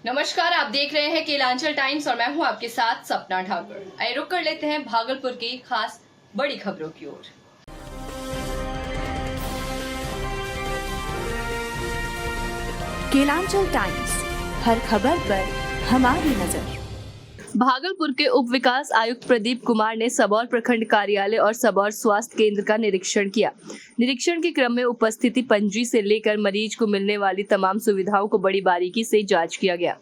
नमस्कार, आप देख रहे हैं केलांचल टाइम्स और मैं हूं आपके साथ सपना ठाकुर। आइए रुक कर लेते हैं भागलपुर की खास बड़ी खबरों की ओर। केलांचल टाइम्स, हर खबर पर हमारी नजर। भागलपुर के उप विकास आयुक्त प्रदीप कुमार ने सबौर प्रखंड कार्यालय और सबौर स्वास्थ्य केंद्र का निरीक्षण किया। निरीक्षण के क्रम में उपस्थिति पंजी से लेकर मरीज को मिलने वाली तमाम सुविधाओं को बड़ी बारीकी से जांच किया गया।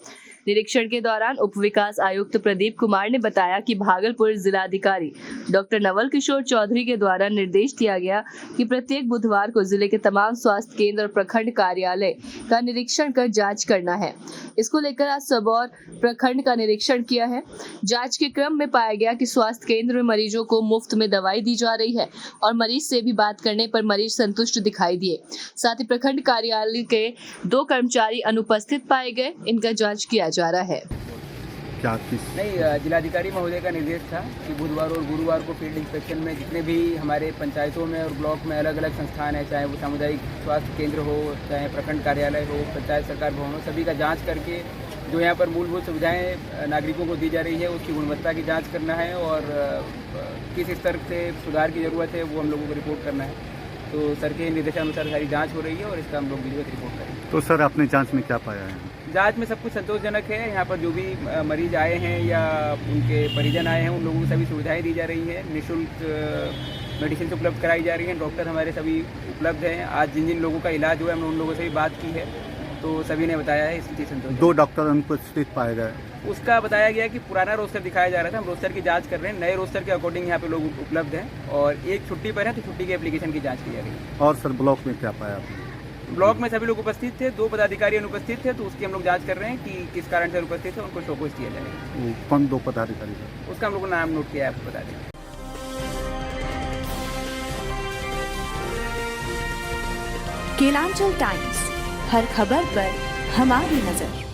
निरीक्षण के दौरान उप विकास आयुक्त प्रदीप कुमार ने बताया कि भागलपुर जिलाधिकारी डॉक्टर नवल किशोर चौधरी के द्वारा निर्देश दिया गया कि प्रत्येक बुधवार को जिले के तमाम स्वास्थ्य केंद्र और प्रखंड कार्यालय का निरीक्षण कर जांच करना है। इसको लेकर आज सबौर प्रखंड का निरीक्षण किया है। जांच के क्रम में पाया गया कि स्वास्थ्य केंद्र में मरीजों को मुफ्त में दवाई दी जा रही है और मरीज से भी बात करने पर मरीज संतुष्ट दिखाई दिए। साथ ही प्रखंड कार्यालय के 2 कर्मचारी अनुपस्थित पाए गए। इनका जांच किया जा रहा है। क्या नहीं, जिलाधिकारी महोदय का निर्देश था कि बुधवार और गुरुवार को फील्ड इंस्पेक्शन में जितने भी हमारे पंचायतों में और ब्लॉक में अलग अलग संस्थान हैं, चाहे वो सामुदायिक स्वास्थ्य केंद्र हो, चाहे प्रखंड कार्यालय हो, पंचायत सरकार भवन हो, सभी का जांच करके जो यहाँ पर मूलभूत सुविधाएं नागरिकों को दी जा रही है उसकी गुणवत्ता की जांच करना है और किस स्तर से सुधार की ज़रूरत है वो हम लोगों को रिपोर्ट करना है। तो सर के निर्देशानुसार सारी जांच हो रही है और इसका हम लोग विधिवत रिपोर्ट करेंगे। तो सर आपने जांच में क्या पाया है? जांच में सब कुछ संतोषजनक है। यहाँ पर जो भी मरीज आए हैं या उनके परिजन आए हैं उन लोगों को सभी सुविधाएं दी जा रही हैं। निःशुल्क मेडिसिन उपलब्ध कराई जा रही हैं। डॉक्टर हमारे सभी उपलब्ध हैं। आज जिन जिन लोगों का इलाज हुआ है हमने उन लोगों से भी बात की है तो सभी ने बताया है स्थिति संतोष। 2 डॉक्टर अनुपस्थित पाए गए। उसका बताया गया कि पुराना रोस्टर दिखाया जा रहा था, हम रोस्टर की जांच कर रहे हैं। नए रोस्टर के अकॉर्डिंग यहाँ पे लोग उपलब्ध हैं और एक छुट्टी पर है तो छुट्टी के एप्लीकेशन की जाँच की जा रही है। और सर ब्लॉक में क्या पाया आपने? ब्लॉक में सभी लोग उपस्थित थे, 2 पदाधिकारी अनुपस्थित थे तो उसकी हम लोग जांच कर रहे हैं कि किस कारण से अनुपस्थित है, उनको शोकोज किया जाएगा। वो कौन 2 पदाधिकारी थे? उसका हम लोग नाम नोट किया है, आपको बता दें। केलांचल टाइम्स, हर खबर पर हमारी नजर।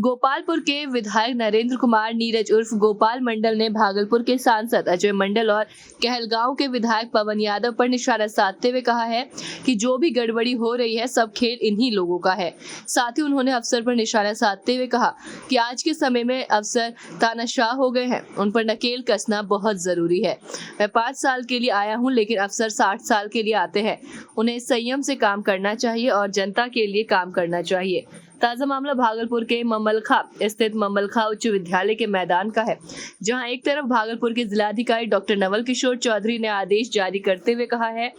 गोपालपुर के विधायक नरेंद्र कुमार नीरज उर्फ गोपाल मंडल ने भागलपुर के सांसद अजय मंडल और कहलगांव के विधायक पवन यादव पर निशाना साधते हुए कहा है कि जो भी गड़बड़ी हो रही है सब खेल इन्हीं लोगों का है। साथ ही उन्होंने अफसर पर निशाना साधते हुए कहा कि आज के समय में अफसर तानाशाह हो गए हैं, उन पर नकेल कसना बहुत जरूरी है। मैं 5 साल के लिए आया हूं लेकिन अफसर 60 साल के लिए आते हैं। उन्हें संयम से काम करना चाहिए और जनता के लिए काम करना चाहिए। ताजा मामला भागलपुर के ममलखा स्थित ममलखा उच्च विद्यालय के मैदान का है, जहां एक तरफ भागलपुर के जिलाधिकारी डॉक्टर नवल किशोर चौधरी ने आदेश जारी करते हुए कहा है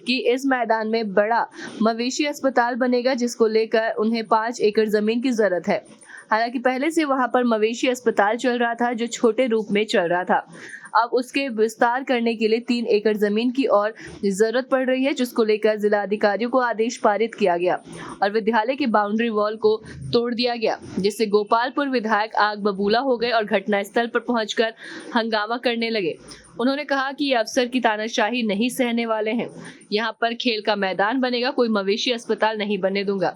कि इस मैदान में बड़ा मवेशी अस्पताल बनेगा जिसको लेकर उन्हें 5 एकड़ जमीन की जरूरत है। हालांकि पहले से वहां पर मवेशी अस्पताल चल रहा था जो छोटे रूप में चल रहा था। अब उसके विस्तार करने के लिए 3 एकड़ जमीन की और जरूरत पड़ रही है, जिसको लेकर जिला अधिकारियों को आदेश पारित किया गया और विद्यालय की बाउंड्री वॉल को तोड़ दिया गया, जिससे गोपालपुर विधायक आग बबूला हो गए और घटनास्थल पर पहुंचकर हंगामा करने लगे। उन्होंने कहा कि ये अफसर की तानाशाही नहीं सहने वाले हैं। यहाँ पर खेल का मैदान बनेगा, कोई मवेशी अस्पताल नहीं बनने दूंगा।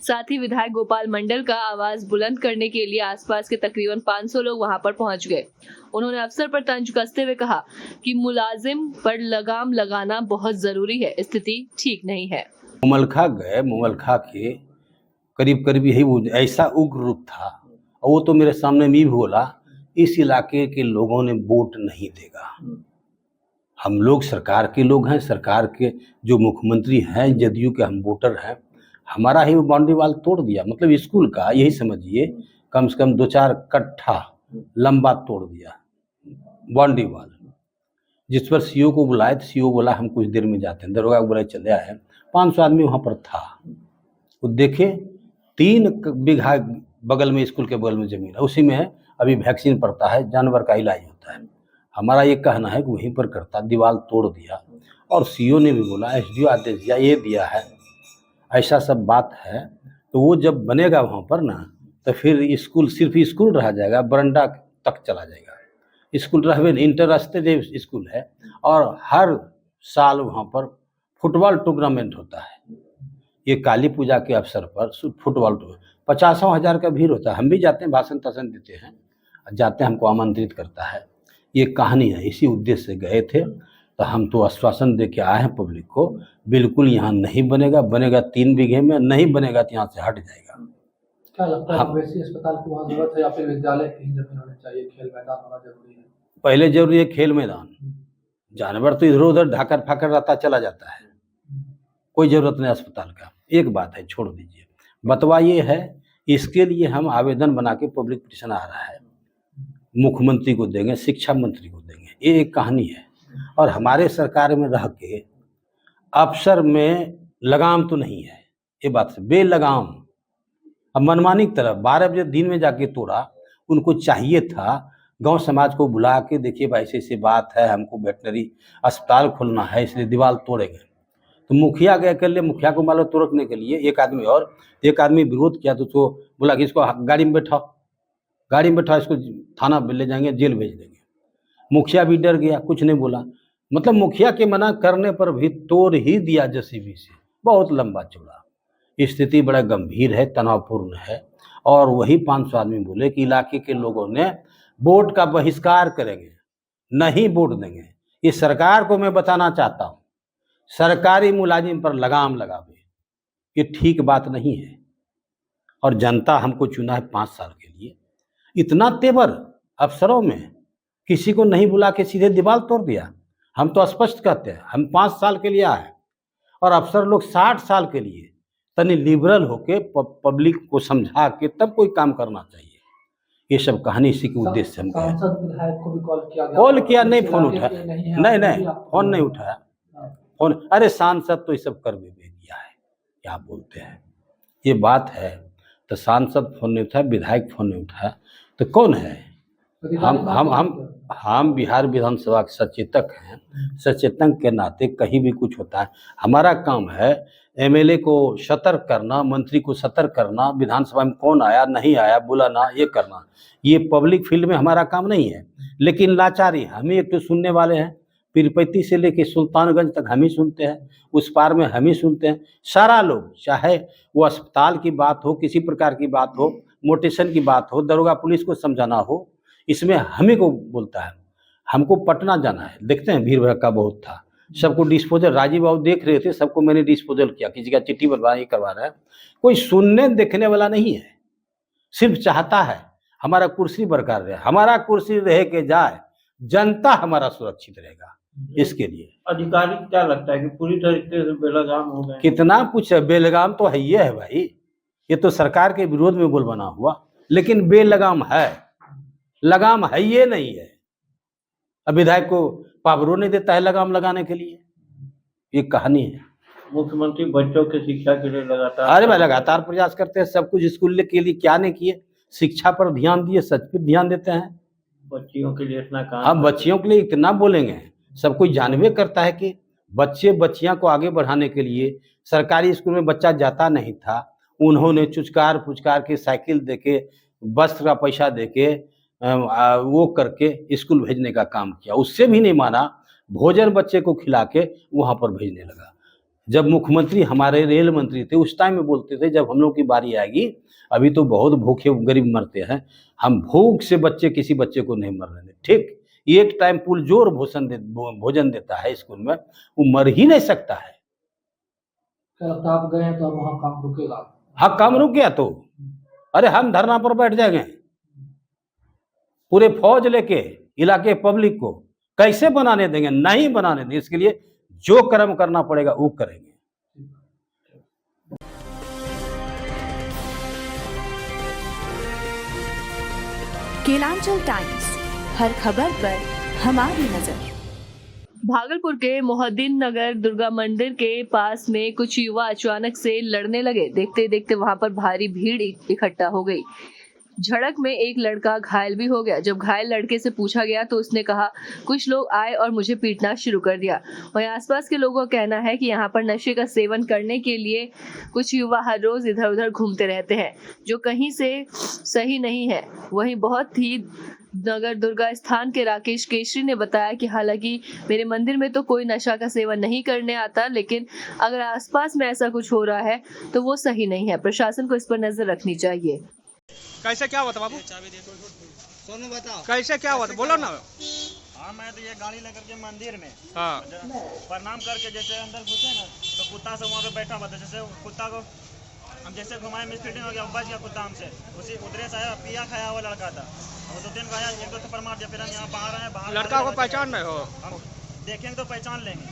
साथ ही विधायक गोपाल मंडल का आवाज बुलंद करने के लिए आसपास के तकरीबन 500 लोग वहां पर पहुंच गए। उन्होंने अफसर पर तंज कसते हुए कहा कि मुलाजिम पर लगाम लगाना बहुत जरूरी है, स्थिति ठीक नहीं है। मुमलखा गए, मुमलखा के करीब करीब यही वो ऐसा उग्र रूप था और वो तो मेरे सामने भी बोला इस इलाके के लोगों ने वोट नहीं देगा। हम लोग सरकार के लोग हैं, सरकार के जो मुख्यमंत्री हैं जदयू के हम वोटर हैं। हमारा ही वो बाउंड्री वाल तोड़ दिया, मतलब स्कूल का यही समझिए कम से कम 2-4 कट्ठा लंबा तोड़ दिया बाउंड्री वाल, जिस पर सीओ को बुलाए तो सीओ बोला हम कुछ देर में जाते हैं। दरोगा को बुलाए चले आए। 500 आदमी वहाँ पर था। वो देखे 3 बीघा बगल में स्कूल के बगल में जमीन है, उसी में है अभी वैक्सीन पड़ता है, जानवर का इलाज होता है। हमारा ये कहना है कि वहीं पर करता, दीवार तोड़ दिया और सीओ ने भी बोला एसडीओ आदेश दिया, ये दिया है, ऐसा सब बात है। तो वो जब बनेगा वहाँ पर ना तो फिर स्कूल सिर्फ स्कूल रह जाएगा, बरंडा तक चला जाएगा। स्कूल रहवे इंटरस्टेट स्कूल है और हर साल वहाँ पर फुटबॉल टूर्नामेंट होता है। ये काली पूजा के अवसर पर फुटबॉल 50,000 का भीड़ होता है। हम भी जाते हैं, भाषण ताषण देते हैं, जाते हैं, हमको आमंत्रित करता है। ये कहानी है, इसी उद्देश्य से गए थे। तो हम तो आश्वासन दे के आए हैं पब्लिक को, बिल्कुल यहाँ नहीं बनेगा, बनेगा 3 बीघे में, नहीं बनेगा तो यहाँ से हट जाएगा। क्या लगता है वैसी अस्पताल की वहाँ जरूरत है या फिर विद्यालय की जमीन होनी चाहिए, खेल मैदान होना जरूरी है? पहले जरूरी है खेल मैदान। जानवर तो इधर उधर ढाकर फाकर रहता चला जाता है, कोई जरूरत नहीं अस्पताल का। एक बात है, छोड़ दीजिए, बतवा ये है, इसके लिए हम आवेदन बना के पब्लिक पिटिशन आ रहा है, मुख्यमंत्री को देंगे, शिक्षा मंत्री को देंगे, ये एक कहानी है। और हमारे सरकार में रह के अफसर में लगाम तो नहीं है, ये बात से बेलगाम। अब मनमानी की तरफ 12 बजे दिन में जाके तोड़ा, उनको चाहिए था गांव समाज को बुला के, देखिए भाई ऐसी बात है, हमको वेटनरी अस्पताल खोलना है, इसलिए दीवार तोड़ेंगे। तो मुखिया गए कर लिए, मुखिया को मान लो तोड़ने के लिए एक आदमी विरोध किया, तो उसको बोला कि इसको गाड़ी में बैठाओ, इसको थाना ले जाएंगे, जेल भेज देंगे। मुखिया भी डर गया, कुछ नहीं बोला। मतलब मुखिया के मना करने पर भी तोड़ ही दिया जेसीबी से। बहुत लंबा चौड़ा स्थिति, बड़ा गंभीर है, तनावपूर्ण है। और वही 500 आदमी बोले कि इलाके के लोगों ने वोट का बहिष्कार करेंगे, नहीं वोट देंगे। ये सरकार को मैं बताना चाहता हूँ, सरकारी मुलाजिम पर लगाम लगावे, ये ठीक बात नहीं है। और जनता हमको चुना है 5 साल के लिए, इतना तेवर अफसरों में, किसी को नहीं बुला के सीधे दीवार तोड़ दिया। हम तो स्पष्ट कहते हैं, हम 5 साल के लिए आए और अफसर लोग 60 साल के लिए। तनी लिबरल होके पब्लिक को समझा के तब कोई काम करना चाहिए। ये सब कहानी इसी के उद्देश्य से हम सांसद विधायक को भी कॉल किया गया, कॉल किया, नहीं फोन उठाया, नहीं फोन नहीं उठाया, फोन। अरे सांसद तो ये सब कर भी दिया है, क्या बोलते हैं, ये बात है। तो सांसद फोन नहीं उठाया, विधायक फोन नहीं उठाया, तो कौन है? हम बिहार विधानसभा के सचेतक हैं। सचेतक के नाते कहीं भी कुछ होता है, हमारा काम है एमएलए को सतर्क करना, मंत्री को सतर्क करना, विधानसभा में कौन आया नहीं आया बुलाना, ये करना। ये पब्लिक फील्ड में हमारा काम नहीं है। लेकिन लाचारी, हम ही एक तो सुनने वाले हैं, पीरपैती से लेके सुल्तानगंज तक हम ही सुनते हैं, उस पार में हम ही सुनते हैं। सारा लोग, चाहे वो अस्पताल की बात हो, किसी प्रकार की बात हो, मोटेशन की बात हो, दरोगा पुलिस को समझाना हो, इसमें हमें को बोलता है। हमको पटना जाना है, देखते हैं भीड़ भड़का बहुत था, सबको डिस्पोजल, राजीव बाबू देख रहे थे, सबको मैंने डिस्पोजल किया, किसी का चिट्ठी बनवा, ये करवा रहा है। कोई सुनने देखने वाला नहीं है, सिर्फ चाहता है हमारा कुर्सी बरकरार रहे, हमारा कुर्सी रह के जाए, जनता हमारा सुरक्षित रहेगा। इसके लिए अधिकारी क्या लगता है कि पूरी तरीके से बेलगाम हो गए? कितना कुछ है, बेलगाम तो है ही है भाई, ये तो सरकार के विरोध में बोल बना हुआ, लेकिन बेलगाम है, लगाम है ये नहीं है। अब विधायक को पावरों नहीं देता है लगाम लगाने के लिए, ये कहानी है। मुख्यमंत्री बच्चों के शिक्षा के लिए लगातार, अरे भाई लगातार प्रयास करते हैं, सब कुछ स्कूल के लिए क्या नहीं किए, शिक्षा पर ध्यान दिए, सच पर ध्यान देते हैं। बच्चियों के लिए इतना काम, हम बच्चियों के लिए इतना बोलेंगे, सब कोई जानवे करता है कि बच्चियां को आगे बढ़ाने के लिए सरकारी स्कूल में बच्चा जाता नहीं था, उन्होंने चुचकार पुचकार के साइकिल देके, वस्त्र का पैसा देके, वो करके स्कूल भेजने का काम किया। उससे भी नहीं माना, भोजन बच्चे को खिला के वहाँ पर भेजने लगा। जब मुख्यमंत्री हमारे रेल मंत्री थे, उस टाइम में बोलते थे जब हम लोग की बारी आएगी, अभी तो बहुत भूखे गरीब मरते हैं, हम भूख से किसी बच्चे को नहीं मरने दें। ठीक, एक टाइम पुरजोर भोजन देता है स्कूल में, वो मर ही नहीं सकता है। आप गए तो वहाँ काम रुकेगा? हाँ, काम रुक गया तो अरे हम धरना पर बैठ जाएंगे, पूरे फौज लेके इलाके पब्लिक को कैसे बनाने देंगे? नहीं बनाने देंगे। इसके लिए जो कर्म करना पड़ेगा वो करेंगे। केलांचल टाइम्स, हर खबर पर हमारी नजर। भागलपुर के मोहद्दीन नगर दुर्गा मंदिर के पास में कुछ युवा अचानक से लड़ने लगे। देखते देखते वहां पर भारी भीड़ इकट्ठा हो गई। झड़प में एक लड़का घायल भी हो गया। जब घायल लड़के से पूछा गया तो उसने कहा, कुछ लोग आए और मुझे पीटना शुरू कर दिया। वहीं आसपास के लोगों का कहना है कि यहाँ पर नशे का सेवन करने के लिए कुछ युवा हर रोज इधर उधर घूमते रहते हैं, जो कहीं से सही नहीं है। वहीं बहुत ही नगर दुर्गा स्थान के राकेश केशरी ने बताया कि हालांकि मेरे मंदिर में तो कोई नशा का सेवन नहीं करने आता, लेकिन अगर आसपास में ऐसा कुछ हो रहा है तो वो सही नहीं है। प्रशासन को इस पर नजर रखनी चाहिए। कैसे क्या हुआ था बाबू? सोनू बताओ कैसे क्या हुआ था, बोलो ना। हाँ, मैं तो ये गाड़ी लेकर के मंदिर में हाँ, प्रणाम करके जैसे अंदर घुसे ना, तो कुत्ता से वहाँ पे बैठा हुआ था। जैसे कुत्ता को हम जैसे घुमाए मिसफीडिंग हो गया, बच गया कुत्ता हमसे, उसी उधरे से आया, पिया खाया हुआ लड़का था, वो 2-3 को आया, 1-2 थप्पड़ मार दिया, फिर हम यहाँ बाहर आए, बाहर लड़का को पहचान रहे हो? हम देखेंगे तो पहचान लेंगे।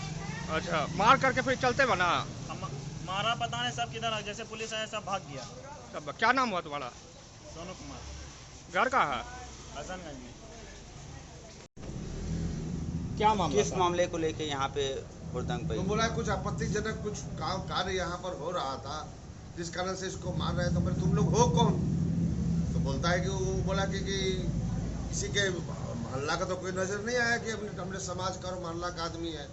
अच्छा, मार करके फिर चलते बना? हम मारा पता नहीं सब किधर, जैसे पुलिस आया सब भाग गया। तब क्या नाम हुआ तुम्हारा? सोनू कुमार। घर कहाँ है? हसनगंज में। क्या मामला? किस मामले को लेके यहाँ पे हुड़दंग तो पई? बोला कुछ आपत्तिजनक कुछ काम कार्य यहाँ पर हो रहा था, जिस कारण से इसको मार रहे। तो फिर तुम लोग हो कौन? तो बोलता है कि वो बोला कि किसी के मोहल्ला का तो कोई नजर नहीं आया कि अपने समाज का और मोहल्ला का आदमी है,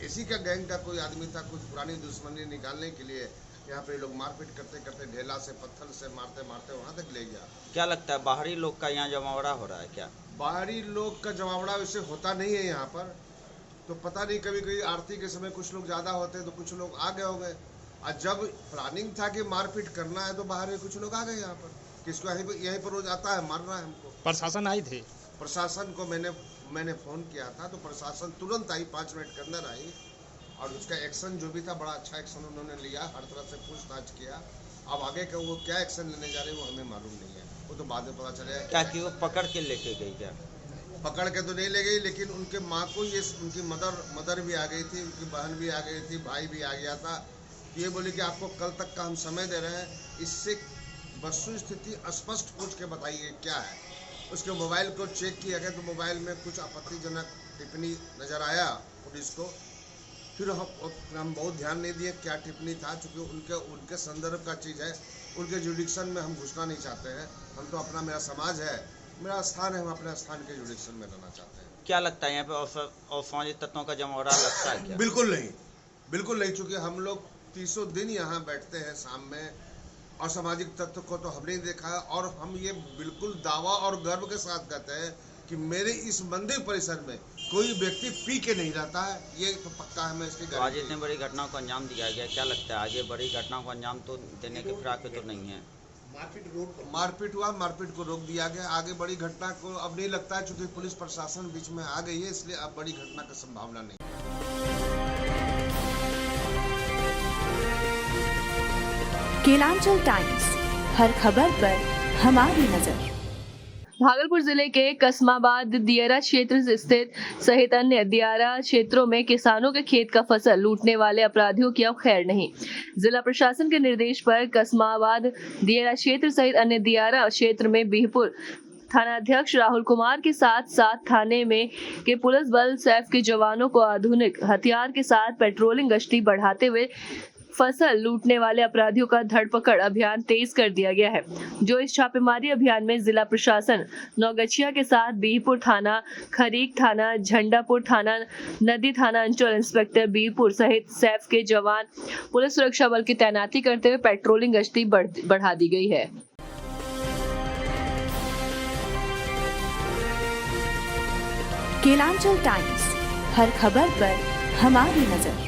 इसी का गैंग का कोई आदमी था। कुछ पुरानी दुश्मनी निकालने के लिए यहाँ पे लोग मारपीट करते करते ढेला से पत्थर से मारते मारते वहाँ तक ले गया। क्या लगता है बाहरी लोग का यहाँ जमावड़ा हो रहा है क्या? बाहरी लोग का जमावड़ा वैसे होता नहीं है यहाँ पर, तो पता नहीं, कभी कभी आरती के समय कुछ लोग ज्यादा होते हैं तो कुछ लोग आ गए होंगे। और जब प्लानिंग था कि मारपीट करना है तो बाहर में कुछ लोग आ गए यहाँ पर, किसको यहीं पर रोज आता है, मार रहा है हमको। प्रशासन आई थी? प्रशासन को मैंने फोन किया था, तो प्रशासन तुरंत आई, 5 मिनट के अंदर आई, और उसका एक्शन जो भी था बड़ा अच्छा एक्शन उन्होंने लिया, हर तरह से पूछताछ किया। अब आगे का वो क्या एक्शन लेने जा रहे हैं वो हमें मालूम नहीं है, वो तो बाद में पता चलेगा। क्या कि वो पकड़ के लेके गई क्या? पकड़ के तो नहीं ले गई, लेकिन उनके माँ को ये, उनकी मदर भी आ गई थी, उनकी बहन भी आ गई थी, भाई भी आ गया था। ये बोले कि आपको कल तक का हम समय दे रहे हैं, इससे वस्तु स्थिति स्पष्ट पूछ के बताइए क्या है। उसके मोबाइल को चेक किया गया तो मोबाइल में कुछ आपत्तिजनक टिप्पणी नजर आया पुलिस को। फिर हम बहुत ध्यान नहीं दिए क्या टिप्पणी था, चूँकि उनके संदर्भ का चीज़ है, उनके जुडिक्शन में हम घुसना नहीं चाहते हैं। हम तो अपना, मेरा समाज है, मेरा स्थान है, हम अपने स्थान के जुडिक्शन में रहना चाहते हैं। क्या लगता है यहाँ पे असामाजिक तत्वों का जमावड़ा लगता है क्या? बिल्कुल नहीं, बिल्कुल नहीं, चूँकि हम लोग 300 दिन यहाँ बैठते हैं शाम में, असामाजिक तत्व को तो हमने देखा है। और हम ये बिल्कुल दावा और गर्व के साथ कहते हैं कि मेरे इस मंदिर परिसर में कोई व्यक्ति पी के नहीं रहता है, ये तो पक्का है। मैं इसकी तो आज इतनी बड़ी घटनाओं को अंजाम दिया गया, क्या लगता है आगे बड़ी घटनाओं को अंजाम तो देने के फिराक में तो नहीं है? मारपीट हुआ, मारपीट को रोक दिया गया। आगे बड़ी घटना को अब नहीं लगता है, चूंकि पुलिस प्रशासन बीच में आ गई है, इसलिए अब बड़ी घटना की संभावना नहीं। केलांचल टाइम्स, हर खबर पर हमारी नजर। भागलपुर जिले के कस्माबाद दियारा क्षेत्र स्थित सहित अन्य दियारा क्षेत्रों में किसानों के खेत का फसल लूटने वाले अपराधियों की अब खैर नहीं। जिला प्रशासन के निर्देश पर कस्माबाद दियारा क्षेत्र सहित अन्य दियारा क्षेत्र में बीहपुर थानाध्यक्ष राहुल कुमार के साथ थाने में के पुलिस बल सैफ के जवानों को आधुनिक हथियार के साथ पेट्रोलिंग गश्ती बढ़ाते हुए फसल लूटने वाले अपराधियों का धरपकड़ अभियान तेज कर दिया गया है। जो इस छापेमारी अभियान में जिला प्रशासन नौगछिया के साथ बीहपुर थाना, खरीक थाना, झंडापुर थाना, नदी थाना अंचल इंस्पेक्टर बीहपुर सहित सैफ के जवान पुलिस सुरक्षा बल की तैनाती करते हुए पेट्रोलिंग गश्ती बढ़ा दी गई है। केलांचल टाइम्स, हर खबर पर हमारी नजर।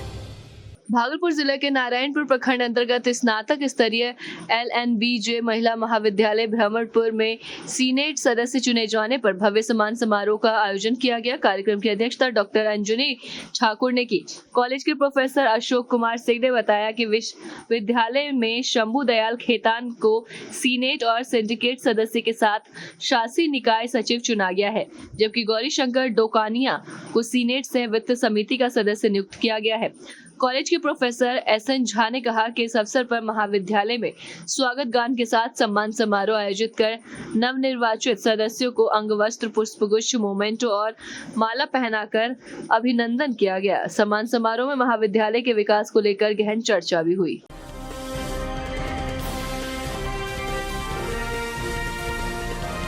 भागलपुर जिले के नारायणपुर प्रखंड अंतर्गत स्नातक स्तरीय LNBJ महिला महाविद्यालय भ्रमणपुर में सीनेट सदस्य चुने जाने पर भव्य सम्मान समारोह का आयोजन किया गया। कार्यक्रम की अध्यक्षता डॉक्टर अंजनी ठाकुर ने की। कॉलेज के प्रोफेसर अशोक कुमार सिंह ने बताया कि विश्वविद्यालय में शंभू दयाल खेतान को सीनेट और सिंडिकेट सदस्य के साथ शासी निकाय सचिव चुना गया है, जबकि गौरी शंकर डोकानिया को सीनेट सह वित्त समिति का सदस्य नियुक्त किया गया है। कॉलेज के प्रोफेसर SN झा ने कहा कि इस अवसर पर महाविद्यालय में स्वागत गान के साथ सम्मान समारोह आयोजित कर नवनिर्वाचित सदस्यों को अंगवस्त्र, पुष्पगुच्छ, मोमेंटो और माला पहनाकर अभिनंदन किया गया। सम्मान समारोह में महाविद्यालय के विकास को लेकर गहन चर्चा भी हुई।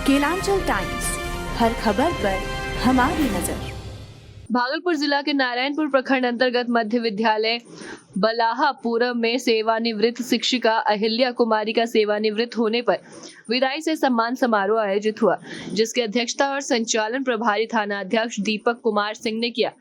केलांचल टाइम्स, हर खबर पर हमारी नजर। भागलपुर जिला के नारायणपुर प्रखंड अंतर्गत मध्य विद्यालय बलाहापुरम में सेवानिवृत्त शिक्षिका अहिल्या कुमारी का सेवानिवृत्त होने पर विदाई से सम्मान समारोह आयोजित हुआ, जिसकी अध्यक्षता और संचालन प्रभारी थाना अध्यक्ष दीपक कुमार सिंह ने किया।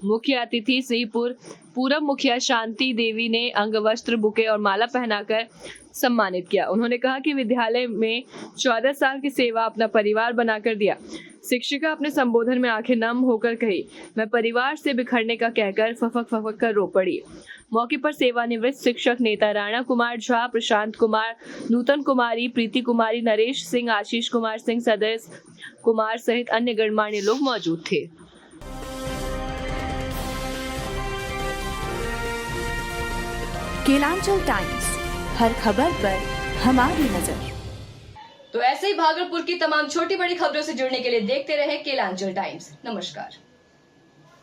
मुख्य अतिथि सिंहपुर पूर्व मुखिया शांति देवी ने अंगवस्त्र, बुके और माला पहनाकर सम्मानित किया। उन्होंने कहा कि विद्यालय में 14 साल की सेवा अपना परिवार बनाकर दिया। शिक्षिका अपने संबोधन में आंखें नम होकर कही, मैं परिवार से बिखरने का कहकर फफक कर रो पड़ी। मौके पर सेवानिवृत्त शिक्षक नेता राणा कुमार झा, प्रशांत कुमार, नूतन कुमारी, प्रीति कुमारी, नरेश सिंह, आशीष कुमार सिंह, सदस्य कुमार सहित अन्य गणमान्य लोग मौजूद थे। केलांचल टाइम्स, हर खबर पर हमारी नजर। तो ऐसे ही भागलपुर की तमाम छोटी बड़ी खबरों से जुड़ने के लिए देखते रहे केलांचल टाइम्स। नमस्कार।